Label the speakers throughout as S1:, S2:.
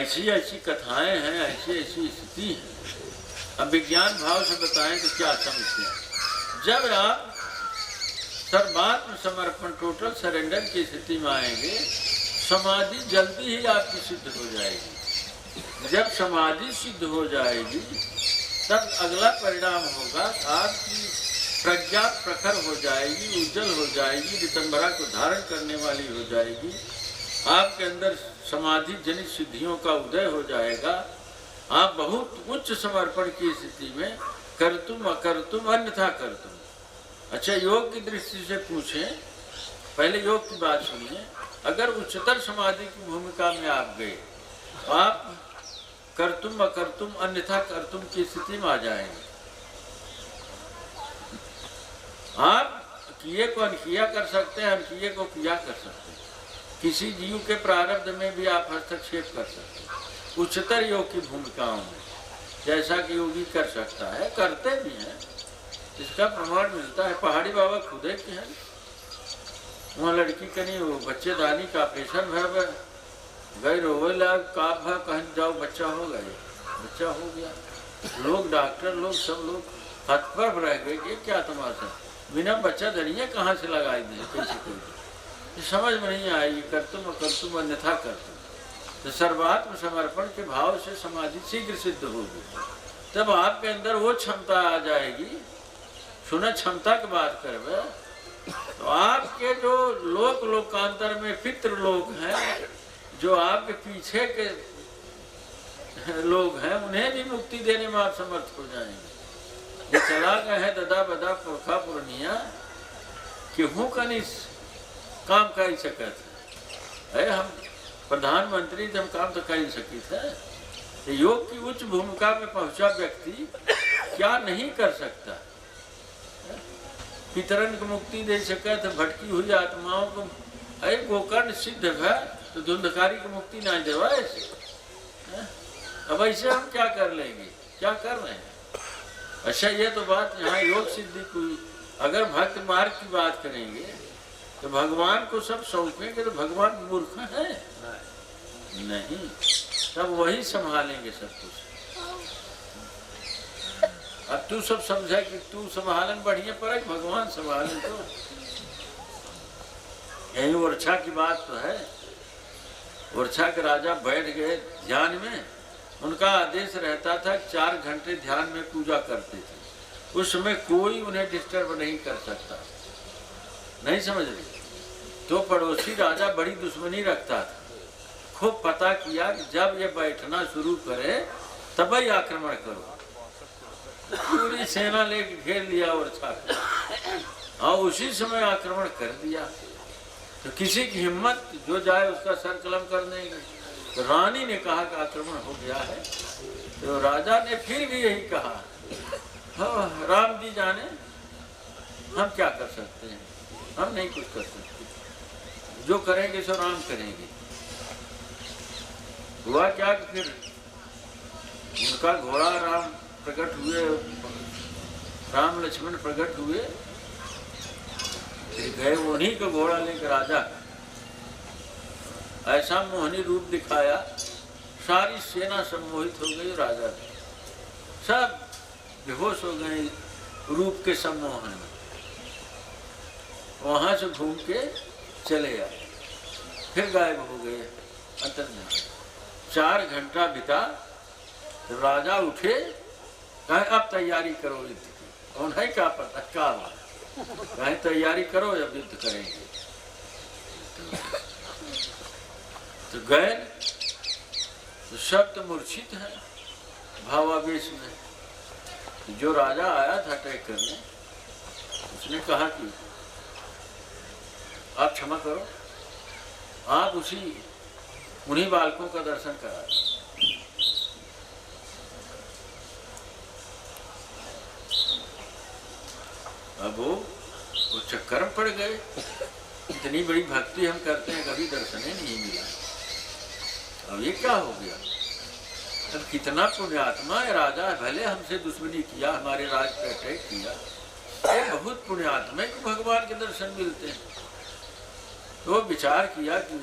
S1: ऐसी ऐसी कथाएं हैं, ऐसी ऐसी स्थिति है। अब विज्ञान भाव से बताएं तो क्या समझते हैं? जब आप सर्वात्म समर्पण, टोटल सरेंडर की स्थिति में आएंगे, समाधि जल्दी ही आपकी सिद्ध हो जाएगी। जब समाधि सिद्ध हो जाएगी तब अगला परिणाम होगा, आपकी प्रज्ञा प्रखर हो जाएगी, उज्जवल हो जाएगी, रितंबरा को धारण करने वाली हो जाएगी। आपके अंदर समाधि जनित सिद्धियों का उदय हो जाएगा। आप बहुत उच्च समर्पण की स्थिति में कर्तुम अकर्तुम अन्यथा कर्तुम। अच्छा, योग की दृष्टि से पूछें, पहले योग की बात सुनिए। अगर उच्चतर समाधि की भूमिका में आप गए, आप कर्तुम अकर्तुम अन्यथा कर्तुम की स्थिति में आ जाएंगे। आप किए को अनकिया कर सकते हैं, अनकिए को किया कर सकते हैं। किसी जीव के प्रारब्ध में भी आप हस्तक्षेप कर सकते हैं उच्चतर योग की भूमिकाओं में, जैसा कि योगी कर सकता है, करते भी हैं। इसका प्रमाण मिलता है। पहाड़ी बाबा खुदे के हैं। वहाँ लड़की कहीं वो बच्चेदानी का ऑपरेशन भर गए, रोवे लग का भा कहीं जाओ, बच्चा हो गया, बच्चा हो गया। लोग, डॉक्टर लोग, सब लोग हतप्रभ रह गए कि क्या तमाशा, बिना बच्चा धनिया कहाँ से लगाई दी, कैसे कोई समझ में नहीं आएगी। कर्तुम अकर्तुम अन्यथा कर्तुम। तो सर्वात्म समर्पण के भाव से समाधि शीघ्र सिद्ध होगी। तब आपके अंदर वो क्षमता आ जाएगी। सुना, क्षमता की बात करवे तो आपके जो लोकांतर में पितृ लोग हैं, जो आपके पीछे के लोग हैं, उन्हें भी मुक्ति देने में आप समर्थ हो जाएंगे। ये चला गए हैं ददा बदा पुरखा पुरनिया केहू का नहीं काम कर सकते है। हम प्रधानमंत्री जब काम तो कर ही सकी थे। योग की उच्च भूमिका में पहुंचा व्यक्ति क्या नहीं कर सकता। पितरन को मुक्ति दे सके तो भटकी हुई आत्माओं को, अरे गोकर्ण सिद्ध है तो धुंधकारी को मुक्ति ना देवा ऐसे। अब ऐसे हम क्या कर लेंगे, क्या कर रहे हैं? अच्छा, ये तो बात यहाँ योग सिद्धि की। अगर भक्त मार्ग की बात करेंगे तो भगवान को सब सौंपेंगे तो भगवान मूर्ख है नहीं, तब वही संभालेंगे सब कुछ। अब तू सब समझे कि तू संभालन बढ़िया पड़े, भगवान संभाले तो यही वर्षा की बात तो है। वर्षा के राजा बैठ गए ध्यान में। उनका आदेश रहता था 4 घंटे ध्यान में पूजा करते थे। उस समय कोई उन्हें डिस्टर्ब नहीं कर सकता। नहीं समझ रही? तो पड़ोसी राजा बड़ी दुश्मनी रखता था। खूब पता किया कि जब ये बैठना शुरू करे तब ही आक्रमण करो। पूरी सेना लेके घेर लिया वर्षा को और उसी समय आक्रमण कर दिया। तो किसी की हिम्मत जो जाए उसका सर कलम कर देंगे। तो रानी ने कहा कि आक्रमण हो गया है। तो राजा ने फिर भी यही कहा, हाँ राम जी जाने, हम क्या कर सकते हैं, हम नहीं कुछ कर सकते, जो करेंगे सो राम करेंगे। हुआ क्या कि फिर उनका घोड़ा राम प्रकट हुए, राम लक्ष्मण प्रकट हुए, फिर गए उन्हीं का घोड़ा लेकर राजा। ऐसा मोहनी रूप दिखाया, सारी सेना सम्मोहित हो गई। राजा सब बेहोश हो गए रूप के सम्मोहन में। वहां से घूम के चले आए, फिर गायब हो गए अंतर में। 4 घंटा बिता, तो राजा उठे, कहे अब तैयारी करो युद्ध की। उन्हें क्या पता क्या बात, कहे तैयारी करो अब युद्ध करेंगे। तो गए तो सब तो मूर्छित है भावावेश में। जो राजा आया था अटैक करने, उसने कहा कि आप क्षमा करो, आप उन्हीं बालकों का दर्शन करा। अब वो चक्कर में पड़ गए। इतनी बड़ी भक्ति हम करते हैं, कभी दर्शन ही नहीं मिला। अब ये क्या हो गया? अब कितना पुण्यात्मा है राजा, भले हमसे दुश्मनी किया, हमारे राज पे अटैक किया, ये बहुत पुण्यात्मा है कि भगवान के दर्शन मिलते हैं। तो विचार किया कि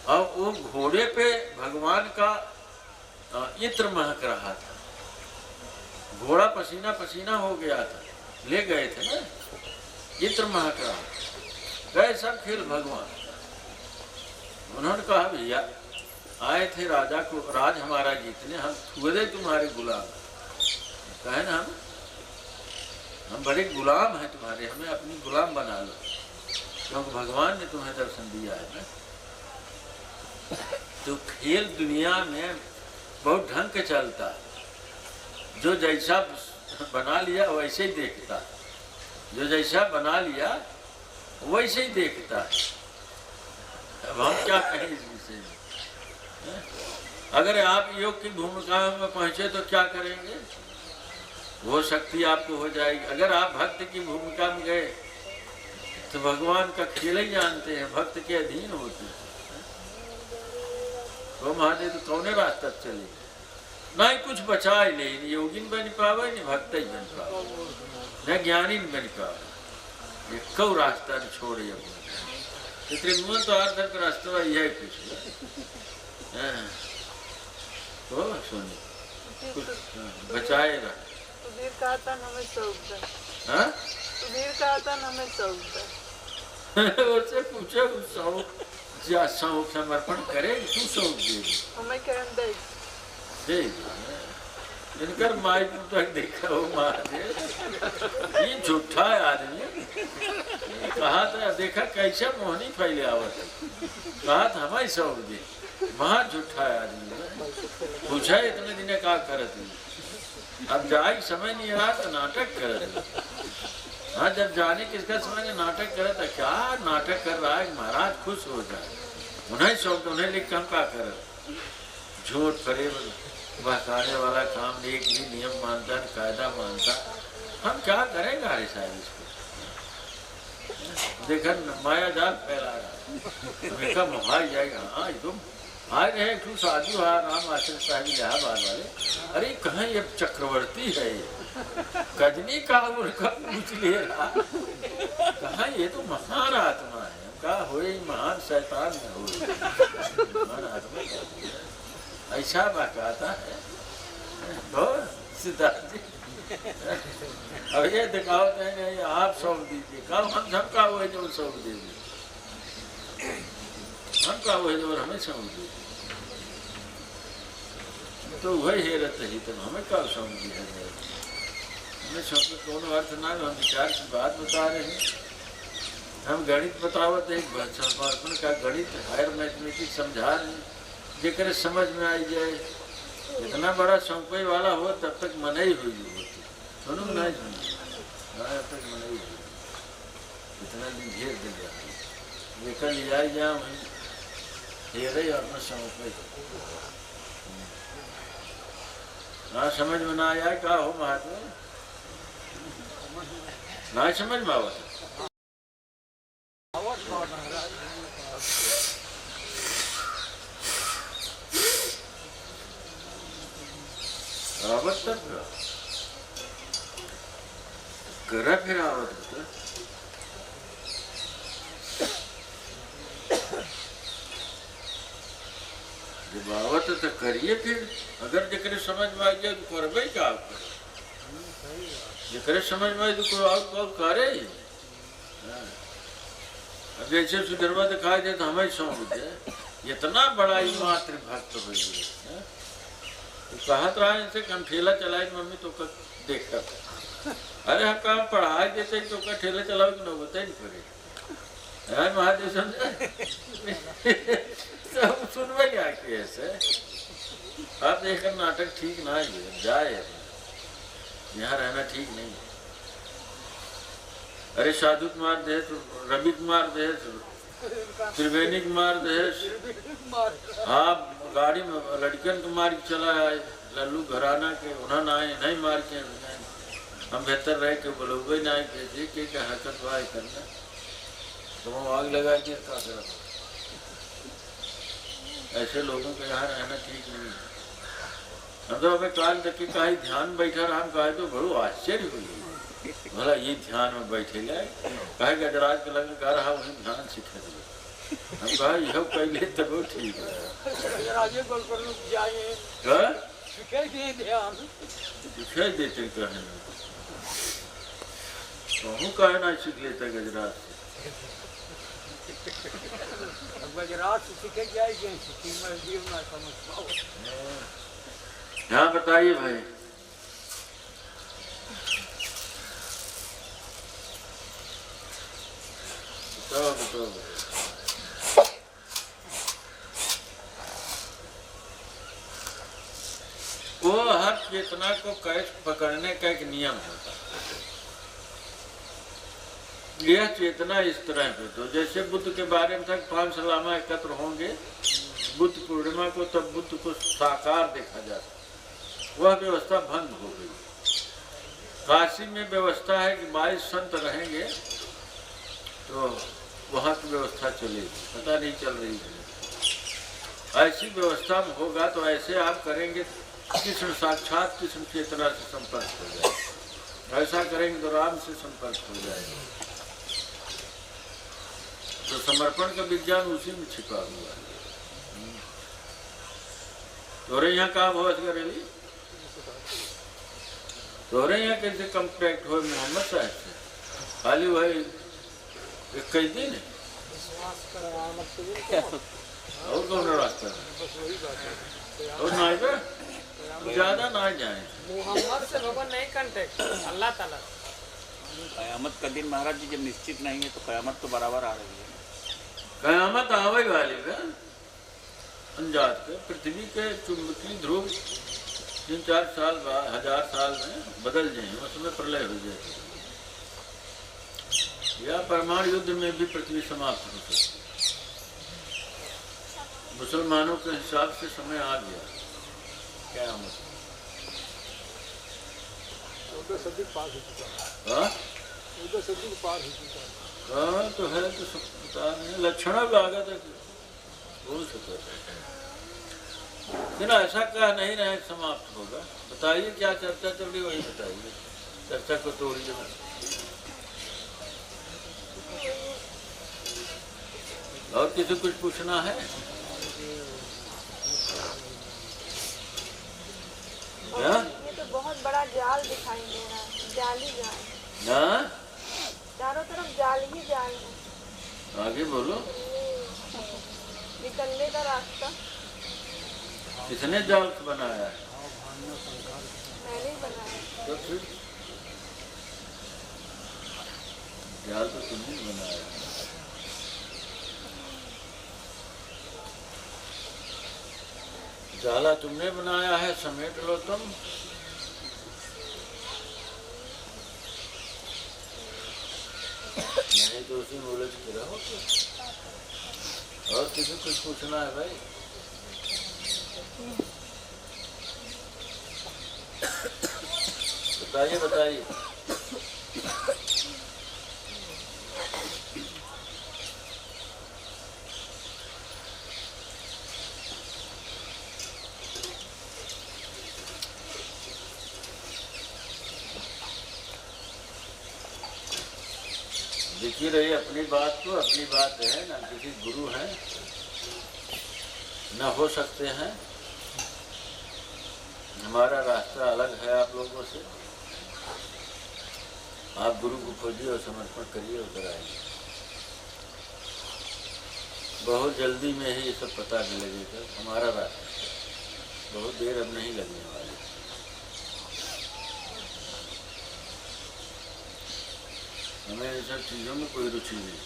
S1: और वो घोड़े पे भगवान का इत्र महक रहा था। घोड़ा पसीना पसीना हो गया था, ले गए थे ना, इत्र महक रहा था। गए सब खेल भगवान। उन्होंने कहा भैया आए थे राजा को, राज हमारा जीतने, हम खुदे तुम्हारे गुलाम। कहे ना हम बड़े गुलाम हैं तुम्हारे, हमें अपनी गुलाम बना लो, क्योंकि भगवान ने तुम्हें दर्शन दिया है ना। तो खेल दुनिया में बहुत ढंग के चलता है। जो जैसा बना लिया वैसे ही देखता है, जो जैसा बना लिया वैसे ही देखता है। अब हम क्या कहें इस विषय में? अगर आप योग की भूमिका में पहुंचे तो क्या करेंगे? वो शक्ति आपको हो जाएगी। अगर आप भक्त की भूमिका में गए तो भगवान का खेल ही जानते हैं, भक्त के अधीन होते हैं। तो महादेव तो कौने रास्ता चले, ना ही कुछ बचा ही ले, योगी न बन पावे, न भक्त ही बन पावे, न ज्ञानी न बन पावे। एक कौ रास्ता न छोड़े अपने त्रिभुवन तो आर्थ का रास्ता यह कुछ तो सुनिए कुछ बचाए रहा।
S2: सुधीर कहा था हमें सौंप दे।
S1: हाँ?
S2: सुधीर कहा था हमें सौंप दे।
S1: उससे पूछो सौंप समर्पण करे, तू सौंप दे
S2: हमें कहन दे।
S1: इनकर माई तक देखा हो महादेव, ये झूठा है आदमी। कहा था देखा कैसा मोहनी फैले आवत है, कहा था हमें सौंप दे, वहाँ झूठा है आदमी। पूछा इतने दिन क्या करत है, अब जाए समय नहीं रहा तो नाटक कर। हाँ, जब जाने किसका समय ने नाटक करे तो क्या नाटक कर रहा है, महाराज खुश हो जाए, उन्हें शौक उन्हें लिख के हम क्या कर। झूठ फरेब बहकाने वाला काम एक भी नियम मानता न कायदा मानता, हम क्या करेंगे हरे साहब इसको। देखा माया जाल फैला रहा, देखा मुहाई जाएगा। हाँ एकदम आए रहे तू साधु हाँ राम आश्रम साहब इलाहाबाद वाले, अरे कहाँ ये चक्रवर्ती है, ये कजनी का उनका पूछ ले रहा, कहाँ ये तो महान आत्मा है। कहा हो महान शैतान में हो, महान आत्मा ऐसा बाकाता है। हो सिद्धार्थ जी अब ये दिखाओ नहीं आप सौंप दीजिए, कब हम सबका वो जो सौंप दीजिए, हमका वो जो हमें सौंप दीजिए, तो वही है रहता ही तो हमें कब सौंप दिया जाए। हमें सौंप दोनों अर्थ ना, हम विचार की बात बता रहे हैं, हम गणित बतावत है, समर्पण का गणित हायर मैथमेटिक्स समझा रहे हैं, जेकर समझ में आई जाए। इतना बड़ा सौंपे वाला हो तब तक मनाई हुई होती, सुनो नहीं सुनो तब तक मनाई हुई, इतना दिन घेर दिल जाती, लेकर लिया जाए वहीं हेरे और न सौंपे। ना समझ में ना आया क्या हो महात्मा, ना समझ में आवत आवत तक करा फिर आवत बता। जब आवत तो करिए फिर, अगर जकरे समझ में आ जाए तो करबे क्या आप कर, जकरे समझ में आए तो कोई आप करे। अब जैसे सुधरवा दिखाई दे तो हमें सौंप दे, इतना बड़ा ही मात्र भक्त हो गया। तो कहा तो रहा इनसे हम ठेला चलाए मम्मी तो कर देखा, अरे हम काम पढ़ा देते तो का ठेला चलाओ कि न बताए नहीं पड़े। महादेव समझे सब सुनवा क्या कैसे आप देखकर नाटक ठीक ना है, जाए यहाँ रहना ठीक नहीं है। अरे साधु कुमार दे, रवि कुमार दे, त्रिवेणी कुमार दे, आप गाड़ी में लड़कियन को मार के चला आए, लल्लू घराना के उन्होंने आए नहीं मार के, हम बेहतर रहे कि बोलोगे ना के हरकत वाह करना, तो हम आग लगा के क्या करा। ऐसे लोगों के यहाँ रहना ठीक नहीं है। हम तो हमें काल तक के कहा ध्यान बैठा रहा, हम कहे तो बड़ो आश्चर्य हुई, भला ये ध्यान में बैठे गए, कहे गजराज के लगे गा रहा वही ध्यान सीखे दिए। हम कहा यह पहले तो वो ठीक है।
S3: राजे गोल पर लोग जाए
S1: हाँ?
S3: दिखाई दिए ध्यान
S1: दिखाई देते कहने कहूँ कहना सीख लेता गुजरात से।
S3: गुजरात से सीखे जाए कि सीखी मैं जीव ना समझ पाओ।
S1: हाँ बताइए भाई। बताओ। वो हर चेतना को कैच पकड़ने का एक नियम होता है। यह चेतना इस तरह पे तो जैसे बुद्ध के बारे में तक 5 लामा एकत्र होंगे बुद्ध पूर्णिमा को, तब बुद्ध को साकार देखा जाता। वह व्यवस्था भंग हो गई। काशी में व्यवस्था है कि 22 संत रहेंगे तो वहाँ की व्यवस्था चलेगी, पता नहीं चल रही है। ऐसी व्यवस्था में होगा तो ऐसे आप करेंगे कृष्ण साक्षात कृष्ण चेतना से संपर्क हो जाएगा, ऐसा करेंगे तो राम से संपर्क हो जाएगा। तो समर्पण का विज्ञान उसी में छिपा हुआ है। तोरे यहाँ कहाँ भवस करेली, तोरे यहाँ कैसे कॉन्टैक्ट हो मोहम्मद साहब से? खाली वही एक कई दिन है और कौन रास्ता है और ना ज्यादा ना जाए।
S2: मोहम्मद से भगवान नहीं कांटेक्ट, अल्लाह ताला।
S4: कयामत का दिन महाराज जी जब निश्चित नहीं है तो कयामत तो बराबर आ रही है।
S1: कयामत आवे वाली है अंजात के। पृथ्वी के चुंबकीय ध्रुव 3-4 साल बाद 1000 साल में बदल जाए, उसमें प्रलय हो जाए या परमाणु युद्ध में भी पृथ्वी समाप्त हो सकती। मुसलमानों के हिसाब से समय आ गया कयामत।
S3: 14 सदी पार हो चुका है।
S1: हाँ
S3: 14 सदी पार हो चुका है।
S1: हाँ तो है तो सब पता नहीं, लक्षण भी आ गया था बोल सकते लेकिन ऐसा कहा नहीं रहे समाप्त होगा। बताइए क्या चर्चा चल रही वही बताइए, चर्चा को तोड़िए मत। और किसी कुछ पूछना है? क्या?
S5: ये तो बहुत बड़ा जाल दिखाई दे रहा है, जाली जाल।
S1: हाँ?
S5: चारों तरफ जाल ही जाल है।
S1: आगे बोलो।
S5: निकलने का रास्ता
S1: किसने जाल बनाया है?
S5: मैंने ही बनाया।
S1: तो फिर जाल तो तुमने बनाया है। जाला तुमने बनाया है, समेट लो तुम। नहीं तो उसी में उलझ के रहो। और किसी कुछ पूछना है भाई? बताइए। देखिए रही अपनी बात को, अपनी बात है ना, किसी गुरु हैं न हो सकते हैं। हमारा रास्ता अलग है आप लोगों से। आप गुरु को खोजिए और समर्पण करिए, उधर आएंगे। बहुत जल्दी में ही ये सब पता भी लगेगा। हमारा रास्ता बहुत देर अब नहीं लगने वाली। हमें इन सब चीज़ों में कोई रुचि नहीं।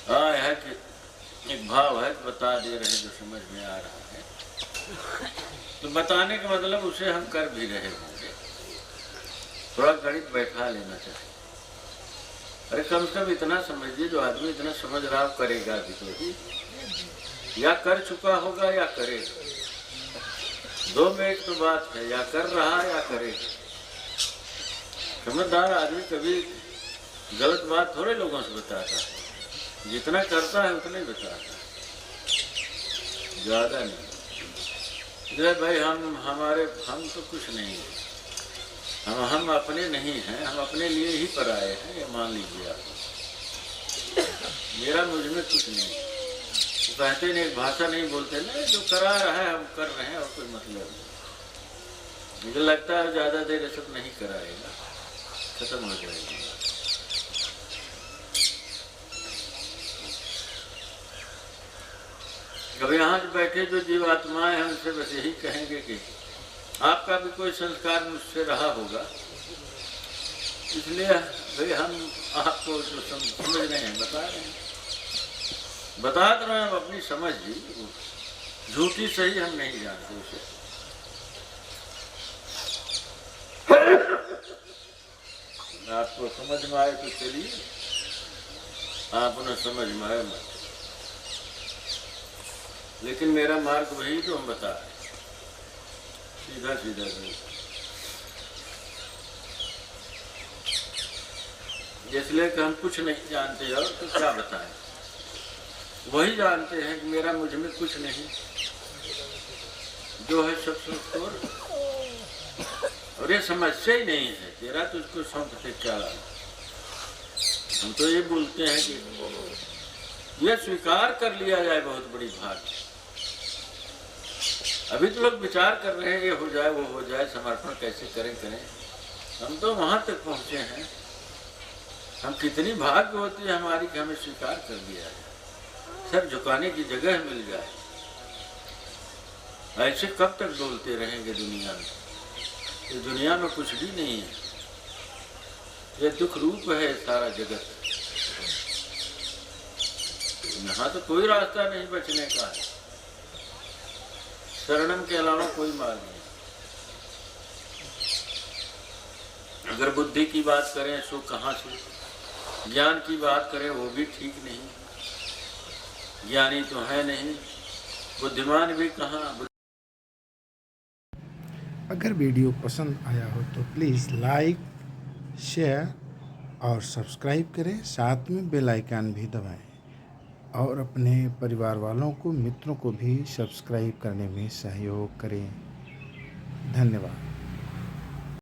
S1: हाँ है कि एक भाव है कि बता दे रहे जो समझ में आ रहा है, तो बताने का मतलब उसे हम कर भी रहे होंगे। थोड़ा गणित बैठा लेना चाहिए। अरे कम से कम इतना समझिए, जो आदमी इतना समझ रहा करेगा भी तो ही, या कर चुका होगा या करेगा। दो में एक तो बात है, या कर रहा या करेगा। समझदार आदमी कभी गलत बात थोड़े लोगों से बताता है, जितना करता है उतना ही बताता है, ज़्यादा नहीं। जय भाई हम तो कुछ नहीं है, हम अपने नहीं हैं, हम अपने लिए ही पर आए हैं, ये मान लीजिए आप। मेरा मुझ में कुछ नहीं। वो कहते नहीं, भाषा नहीं बोलते ना, जो करा रहा है हम कर रहे हैं और कोई मतलब नहीं। मुझे लगता है ज़्यादा देर सब नहीं कराएगा, खत्म हो जाएगी। अब यहाँ बैठे जो जीवात्माएं हैं उनसे बस यही कहेंगे कि आपका भी कोई संस्कार मुझसे रहा होगा, इसलिए भाई हम आपको जो समझ रहे हैं बता रहे हैं, बता तो रहे हैं। हम अपनी समझ जी, झूठी सही हम नहीं जानते उसे। आपको समझ में आए तो चलिए, आप उन्हें समझ में आए मत। लेकिन मेरा मार्ग वही तो हम बता रहे, सीधा सीधा नहीं। इसलिए कि हम कुछ नहीं जानते और तो क्या बताएं, वही जानते हैं कि मेरा मुझ में कुछ नहीं, जो है सब छोड़, और ये समस्या ही नहीं है, तेरा तुझको सौंपते क्या लाना। हम तो ये बोलते हैं कि यह स्वीकार कर लिया जाए, बहुत बड़ी बात। अभी तो लोग विचार कर रहे हैं ये हो जाए वो हो जाए, समर्पण कैसे करें। हम तो वहां तक पहुंचे हैं। हम कितनी भाग्य होती है हमारी कि हमें स्वीकार कर दिया जाए, सर झुकाने की जगह मिल जाए। ऐसे कब तक डोलते रहेंगे दुनिया में? ये दुनिया में कुछ भी नहीं है, ये दुख रूप है सारा जगत। यहाँ तो कोई रास्ता नहीं बचने का है, शरणम के अलावा कोई मार्ग नहीं। अगर बुद्धि की बात करें सो कहाँ से, ज्ञान की बात करें वो भी ठीक नहीं, ज्ञानी तो है नहीं, बुद्धिमान भी कहाँ।
S6: अगर वीडियो पसंद आया हो तो प्लीज़ लाइक, शेयर और सब्सक्राइब करें, साथ में बेल आइकन भी दबाएं और अपने परिवार वालों को, मित्रों को भी सब्सक्राइब करने में सहयोग करें। धन्यवाद।